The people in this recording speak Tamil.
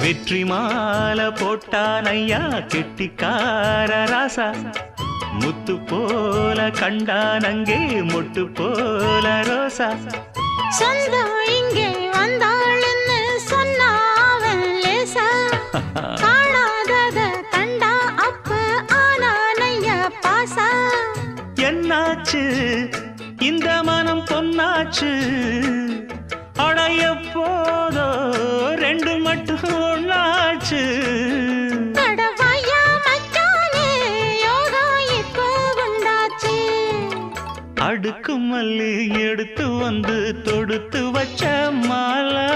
வெற்றி மாலை போட்டான் ஐயா கெட்டிக்கார ராசா முத்து போல கண்டான் அங்கே மொட்டு போல ரோசா சொந்தம் இங்கே வந்தாள்னு சொன்னாவன் லேசா காணாதத கண்டா அப்ப ஆனானையா பாசா என்னாச்சு இந்த மனம் பொன்னாச்சு அட எப்போதோ ரெண்டு மட்டும் ஒன்னாச்சு கடவாயா மச்சானே யோகா இப்போ உண்டாச்சு அடுக்கு மல்லி எடுத்து வந்து தொடுத்து வச்ச மாலை